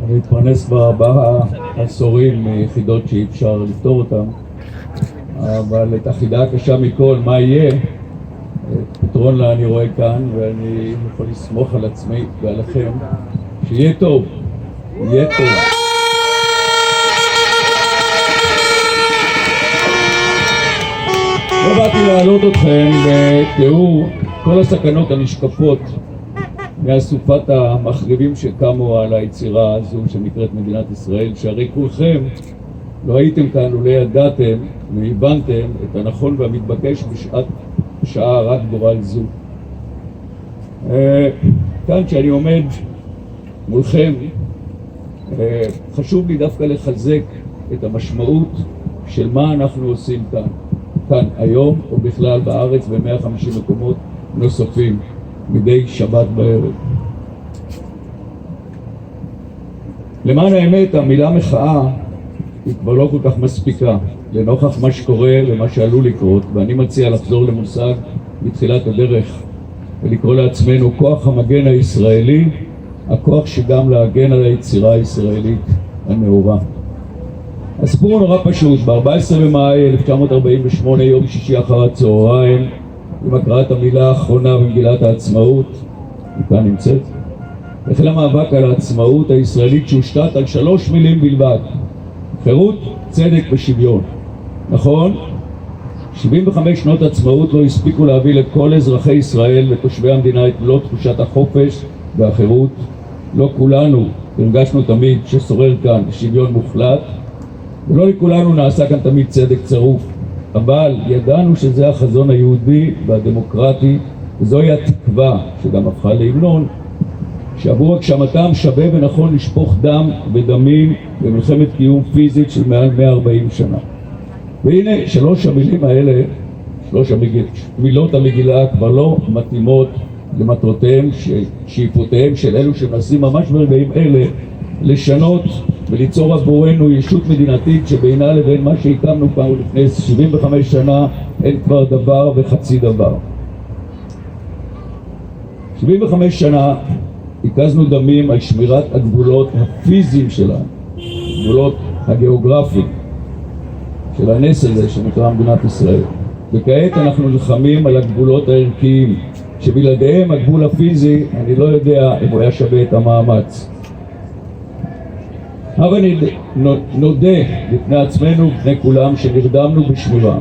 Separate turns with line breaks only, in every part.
אני מתפרנס בארבעה עשורים מיחידות שאי אפשר לפתור אותן, אבל את החידה הקשה מכל, מה יהיה, פתרון לה אני רואה כאן, ואני יכול לסמוך על עצמי ועליכם שיהיה טוב, יהיה טוב. לא באתי להעלות אתכם בתיאור כל הסכנות הנשקפות מאסופת המחריבים שקמו על היצירה הזו שנקראת מדינת ישראל, שהרי כולכם לא הייתם כאן ולא ידעתם והבנתם את הנכון והמתבקש בשעה הרת גורל זו. כאן כשאני עומד מולכם, חשוב לי דווקא לחזק את המשמעות של מה אנחנו עושים כאן היום, או בכלל בארץ ב-150 מקומות נוספים מדי שבת בערב. למען האמת, המילה מחאה היא כבר לא כל כך מספיקה לנוכח מה שקורה ומה שעלול לקרות, ואני מציע לחזור למושג בתחילת הדרך ולקרוא לעצמנו כוח המגן הישראלי, הכוח שגם להגן על היצירה הישראלית הנאורה. הסיפור נורא פשוט. ב-14 במאי 1948, יום שישי אחר הצהריים, עם הקראת המילה האחרונה במגילת העצמאות, היא כאן נמצאת, החל המאבק על העצמאות הישראלית שהושתת על 3 מילים בלבד: חירות, צדק ושוויון. נכון? 75 שנות עצמאות לא הספיקו להביא לכל אזרחי ישראל ותושבי המדינה את מלוא תחושת החופש והחירות. לא כולנו הרגשנו תמיד ששורר כאן שוויון מוחלט, ולא לכולנו נעשה כאן תמיד צדק צרוף, אבל ידענו שזה החזון היהודי והדמוקרטי, וזוהי התקווה שגם הפכה להמנון, שעבור הגשמתם שווה ונכון לשפוך דם ודמים במלחמת קיום פיזית של מעל 140 שנה. והנה 3 המילים האלה, 3 מילות המגילה כבר לא מתאימות למטרותיהם, שאיפותיהם של אלו שמנסים ממש ברגעים אלה לשנות וליצור עבורנו ישות מדינתית שבינה לבין מה שהקמנו פעם לפני 75 שנה אין כבר דבר וחצי דבר. 75 שנה הקזנו דמים על שמירת הגבולות הפיזיים שלנו, הגבולות הגיאוגרפיים של הנס הזה שנקרא מדינת ישראל, וכעת אנחנו נלחמים על הגבולות הערכיים שבלעדיהם הגבול הפיזי אני לא יודע אם הוא היה שווה את המאמץ. אבל נודה לפני עצמנו בפני כולם שנרדמנו בשמירה.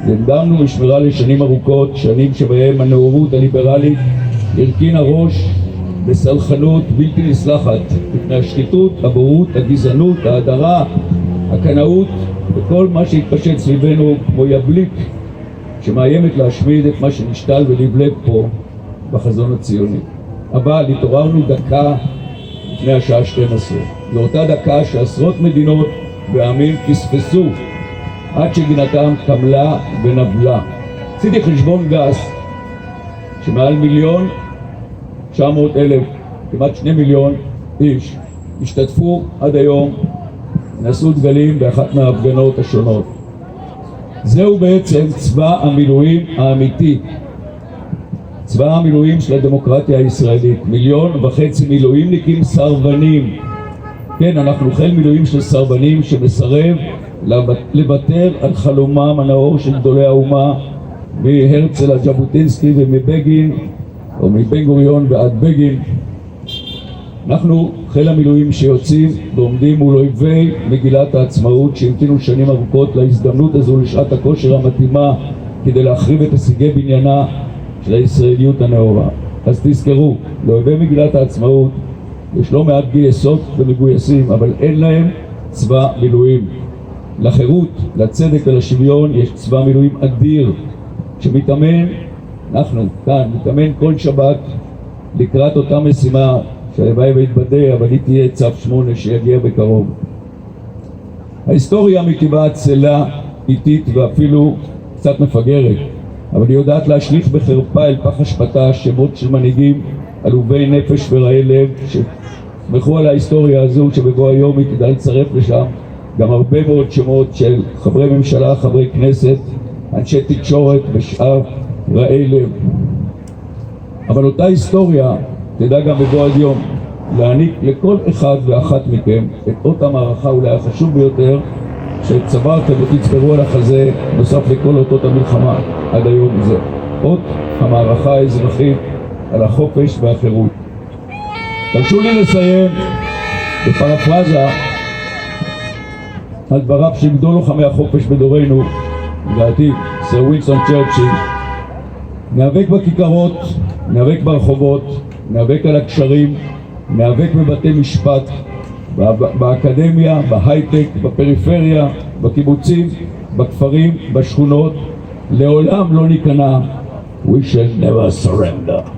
נרדמנו בשמירה לשנים ארוכות, שנים שבהם הנאורות הליברלית הרכינה ראש בסלחנות בלתי נסלחת בפני השחיתות, הבורות, הגזענות, ההדרה, הקנאות וכל מה שהתפשט סביבנו כמו יבליק שמאיימת להשמיד את מה שנשתל ולבלט פה בחזון הציוני. אבל התעוררנו דקה לפני השעה 12. זו אותה דקה שעשרות מדינות ועמים פספסו עד שגינתם קמלה ונבלה. עשיתי חשבון גס שמעל 1,900,000, כמעט 2 מיליון איש השתתפו עד היום, נשאו דגלים באחת מההפגנות השונות. זהו בעצם צבא המילואים האמיתי, צבא המילואים של הדמוקרטיה הישראלית. 1.5 מיליון מילואימניקים סרבנים. כן, אנחנו חיל מילואים של סרבנים שמסרב לוותר על חלומם הנאור של גדולי האומה, מהרצל עד ז'בוטינסקי ומבגין, או מבן גוריון ועד בגין. אנחנו חיל המילואים שיוצאים ועומדים מול אויבי מגילת העצמאות שהמתינו שנים ארוכות להזדמנות הזו, לשעת הכושר המתאימה כדי להחריב את הישגי בניינה של הישראליות הנאורה. אז תזכרו, לאויבי מגילת העצמאות יש לא מעט גייסות ומגויסים, אבל אין להם צבא מילואים. לחירות, לצדק ולשוויון יש צבא מילואים אדיר שמתאמן, אנחנו כאן מתאמן כל שבת לקראת אותה משימה שהלוואי והתבדה, אבל היא תהיה צו 8 שיגיע בקרוב. ההיסטוריה מטבעה עצלה, איטית ואפילו קצת מפגרת, אבל היא יודעת להשליך בחרפה אל פח אשפתה שמות של מנהיגים עלובי נפש ורעי לב שמחו על ההיסטוריה הזו, שבבוא היום היא כדאי לצרף לשם גם הרבה מאוד שמות של חברי ממשלה, חברי כנסת, אנשי תקשורת ושאר רעי לב. אבל אותה היסטוריה תדע גם בבוא היום להעניק לכל אחד ואחת מכם את אות המערכה אולי החשוב ביותר שצברתם ותצברו על החזה נוסף לכל אותות המלחמה עד היום זה, אות המערכה האזרחית על החופש והחירות. תרשו לי לסיים בפרפרזה על דבריו של גדול לוחמי החופש בדורנו, לדעתי סר ווינסטון צ'רצ'יל: ניאבק בכיכרות, ניאבק ברחובות, ניאבק על הקשרים, ניאבק בבתי משפט, באקדמיה, בהייטק, בפריפריה, בקיבוצים, בכפרים, בשכונות. לעולם לא ניכנע. We shall never surrender.